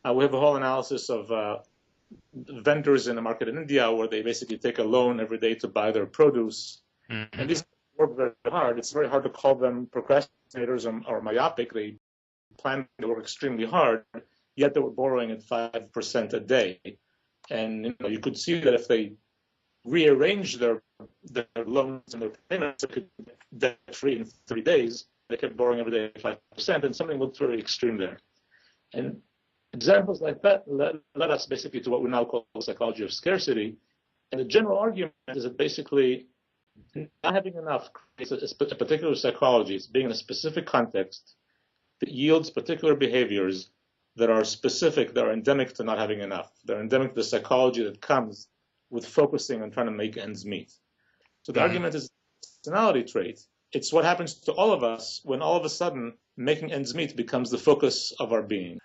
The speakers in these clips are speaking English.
We have a whole analysis of vendors in the market in India where they basically take a loan every day to buy their produce. Mm-hmm. And these work very hard. It's very hard to call them procrastinators or myopic. They plan to work extremely hard, yet they were borrowing at 5% a day. And you could see that if they rearrange their loans and their payments, they could get debt-free in 3 days. They kept borrowing every day at 5%, and something looked very extreme there. And examples like that led us basically to what we now call the psychology of scarcity. And the general argument is that basically not having enough creates a particular psychology. It's being in a specific context that yields particular behaviors that are specific, that are endemic to not having enough. They're endemic to the psychology that comes with focusing on trying to make ends meet. So the argument is a personality trait. It's what happens to all of us when all of a sudden making ends meet becomes the focus of our being.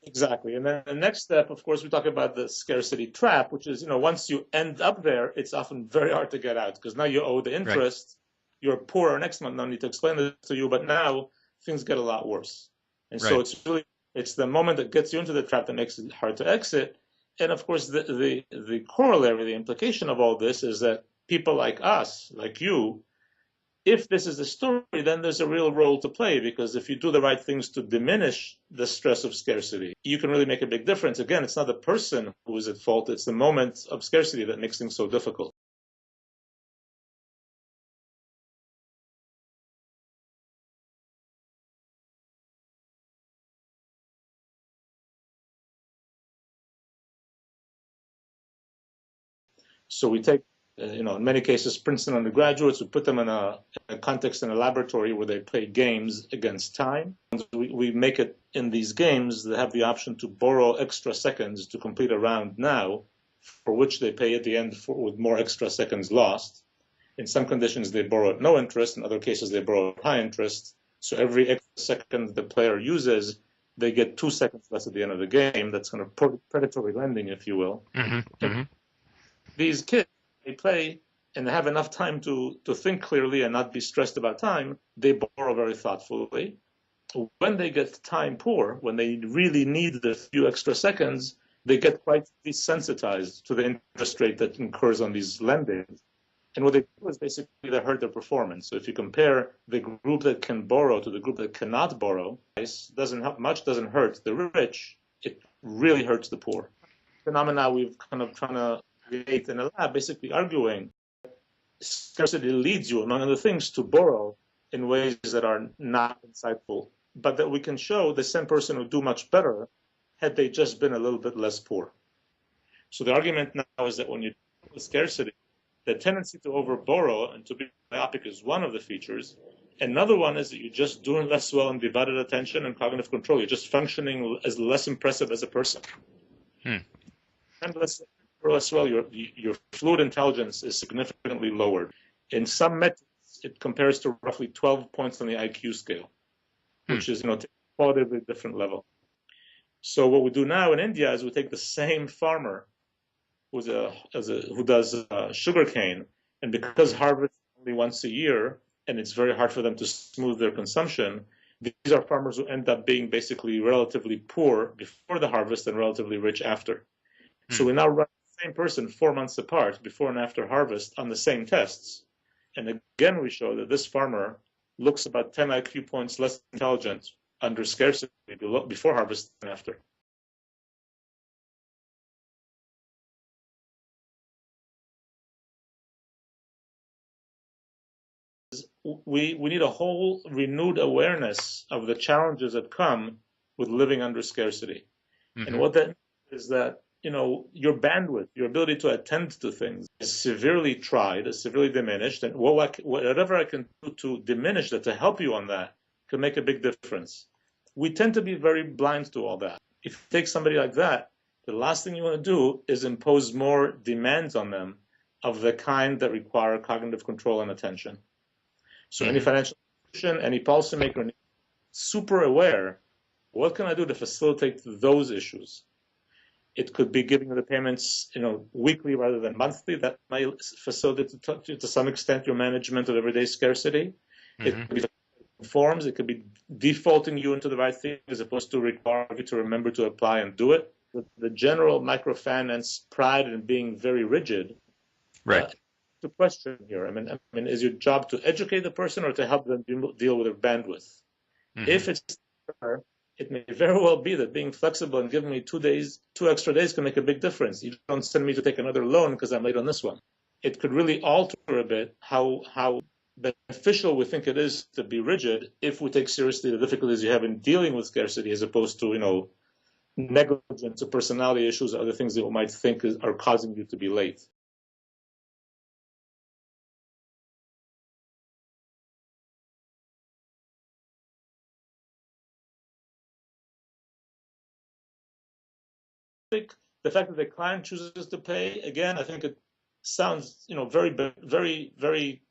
Exactly. And then the next step, of course, we talk about the scarcity trap, which is, once you end up there, it's often very hard to get out because now you owe the interest. Right. You're poorer next month. No need to explain this to you, but now things get a lot worse. And so it's the moment that gets you into the trap that makes it hard to exit. And of course, the corollary, the implication of all this is that people like us, like you, if this is the story, then there's a real role to play, because if you do the right things to diminish the stress of scarcity, you can really make a big difference. Again, it's not the person who is at fault, it's the moment of scarcity that makes things so difficult. So we take, in many cases, Princeton undergraduates, we put them in a context in a laboratory where they play games against time. We make it in these games, they have the option to borrow extra seconds to complete a round now, for which they pay at the end with more extra seconds lost. In some conditions, they borrow at no interest. In other cases, they borrow at high interest. So every extra second the player uses, they get 2 seconds less at the end of the game. That's kind of predatory lending, if you will. Mm-hmm. Mm-hmm. These kids, they play and they have enough time to think clearly and not be stressed about time. They borrow very thoughtfully. When they get time poor, when they really need the few extra seconds, they get quite desensitized to the interest rate that incurs on these lendings. And what they do is basically they hurt their performance. So if you compare the group that can borrow to the group that cannot borrow, doesn't hurt the rich. It really hurts the poor. Phenomena we've kind of trying to create in a lab, basically arguing scarcity leads you, among other things, to borrow in ways that are not insightful, but that we can show the same person would do much better had they just been a little bit less poor. So the argument now is that when you deal with scarcity, the tendency to overborrow and to be myopic is one of the features. Another one is that you're just doing less well in divided attention and cognitive control. You're just functioning as less impressive as a person. And less well, your fluid intelligence is significantly lowered. In some metrics, it compares to roughly 12 points on the IQ scale, which is, a qualitatively different level. So what we do now in India is we take the same farmer who does sugarcane, and because harvest only once a year, and it's very hard for them to smooth their consumption, these are farmers who end up being basically relatively poor before the harvest and relatively rich after. So we now run the same person 4 months apart, before and after harvest, on the same tests. And again, we show that this farmer looks about 10 IQ points less intelligent under scarcity before harvest and after. We need a whole renewed awareness of the challenges that come with living under scarcity. And what that means is that, your bandwidth, your ability to attend to things is severely tried, is severely diminished, and whatever I can do to diminish that, to help you on that, can make a big difference. We tend to be very blind to all that. If you take somebody like that, the last thing you want to do is impose more demands on them of the kind that require cognitive control and attention. So any financial institution, any policymaker, super aware, what can I do to facilitate those issues? It could be giving the payments, weekly rather than monthly. That might facilitate to some extent your management of everyday scarcity. It could be forms. It could be defaulting you into the right thing as opposed to requiring you to remember to apply and do it. The general microfinance pride in being very rigid. Right. The question here, I mean, is your job to educate the person or to help them deal with their bandwidth? Mm-hmm. If it's, it may very well be that being flexible and giving me 2 extra days can make a big difference. You don't send me to take another loan because I'm late on this one. It could really alter a bit how beneficial we think it is to be rigid if we take seriously the difficulties you have in dealing with scarcity as opposed to, negligence or personality issues or other things that you might think are causing you to be late. The fact that the client chooses to pay, again, I think it sounds, very, very, very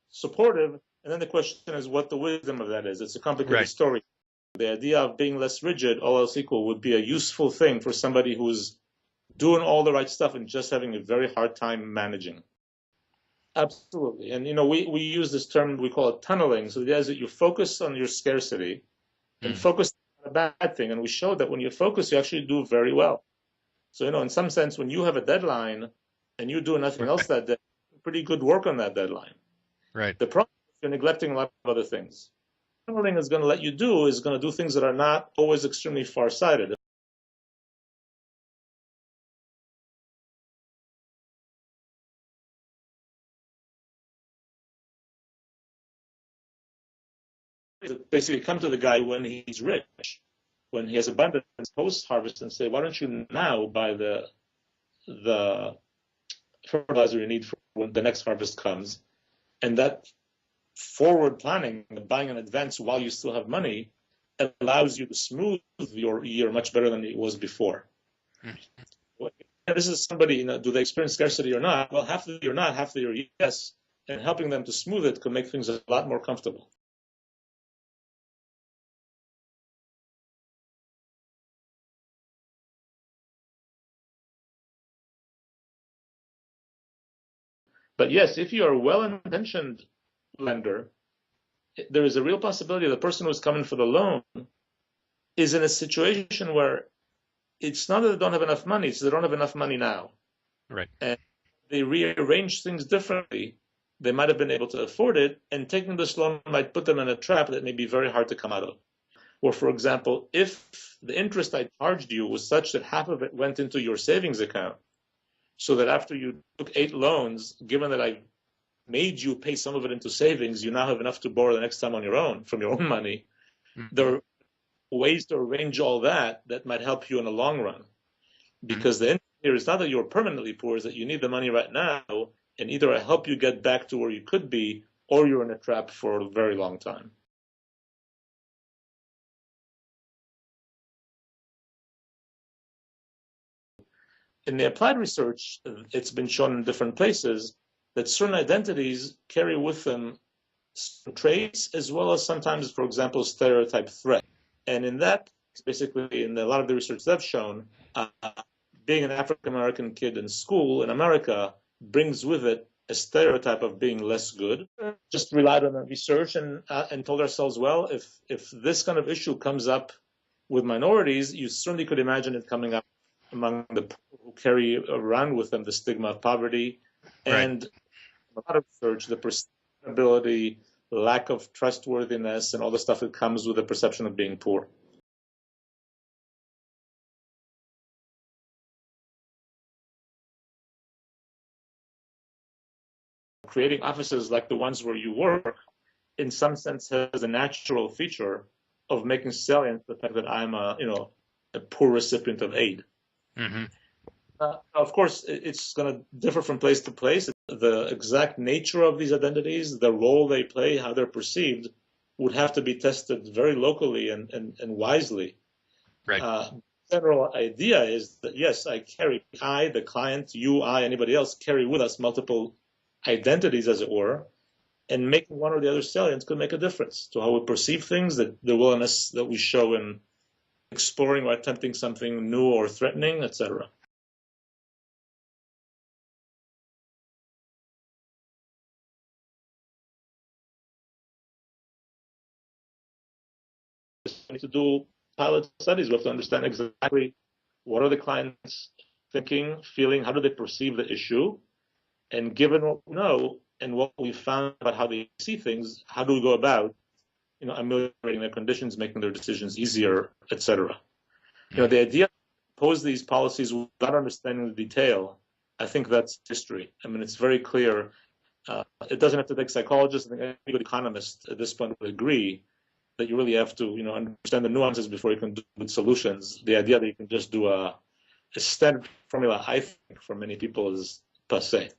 supportive. And then the question is what the wisdom of that is. It's a complicated story. The idea of being less rigid, all else equal, would be a useful thing for somebody who's doing all the right stuff and just having a very hard time managing. Absolutely. And, we use this term, we call it tunneling. So the idea is that you focus on your scarcity and focus on a bad thing. And we showed that when you focus, you actually do very well. So, in some sense, when you have a deadline and you do nothing else that day, pretty good work on that deadline. Right. The problem is you're neglecting a lot of other things. Tunneling is going to let you do things that are not always extremely far-sighted. Basically, come to the guy when he's rich, when he has abundance post-harvest, and say, why don't you now buy the fertilizer you need for when the next harvest comes? And that forward planning, buying in advance while you still have money, allows you to smooth your year much better than it was before. Mm-hmm. This is somebody, do they experience scarcity or not? Well, half the year not, half the year yes. And helping them to smooth it could make things a lot more comfortable. But yes, if you are a well-intentioned lender, there is a real possibility the person who's coming for the loan is in a situation where it's not that they don't have enough money, it's they don't have enough money now. Right. And they rearrange things differently. They might have been able to afford it, and taking this loan might put them in a trap that may be very hard to come out of. Or, for example, if the interest I charged you was such that half of it went into your savings account, so that after you took 8 loans, given that I made you pay some of it into savings, you now have enough to borrow the next time on your own, from your own money. Mm-hmm. There are ways to arrange all that might help you in the long run. Because the interest here is not that you're permanently poor, is that you need the money right now, and either I help you get back to where you could be, or you're in a trap for a very long time. In the applied research, it's been shown in different places that certain identities carry with them traits as well as sometimes, for example, stereotype threat. And in that, basically, in a lot of the research they've shown, being an African-American kid in school in America brings with it a stereotype of being less good. Just relied on the research and told ourselves, well, if this kind of issue comes up with minorities, you certainly could imagine it coming up among the people who carry around with them the stigma of poverty. And a lot of research, the perceptibility, lack of trustworthiness, and all the stuff that comes with the perception of being poor. Creating offices like the ones where you work, in some sense, has a natural feature of making salient the fact that I'm a poor recipient of aid. Mm-hmm. Of course, it's going to differ from place to place. The exact nature of these identities, the role they play, how they're perceived, would have to be tested very locally and wisely. Right. General idea is that, yes, the client, you, anybody else, carry with us multiple identities, as it were, and making one or the other salient could make a difference to how we perceive things, that the willingness that we show in exploring or attempting something new or threatening, etc. need to do pilot studies. We have to understand exactly what are the clients thinking, feeling, how do they perceive the issue, and given what we know and what we found about how they see things, how do we go about, ameliorating their conditions, making their decisions easier, etc. The idea to pose these policies without understanding the detail, I think that's history. I mean, it's very clear. It doesn't have to take psychologists. I think any good economist at this point would agree that you really have to, understand the nuances before you can do good solutions. The idea that you can just do a standard formula, I think, for many people is passé.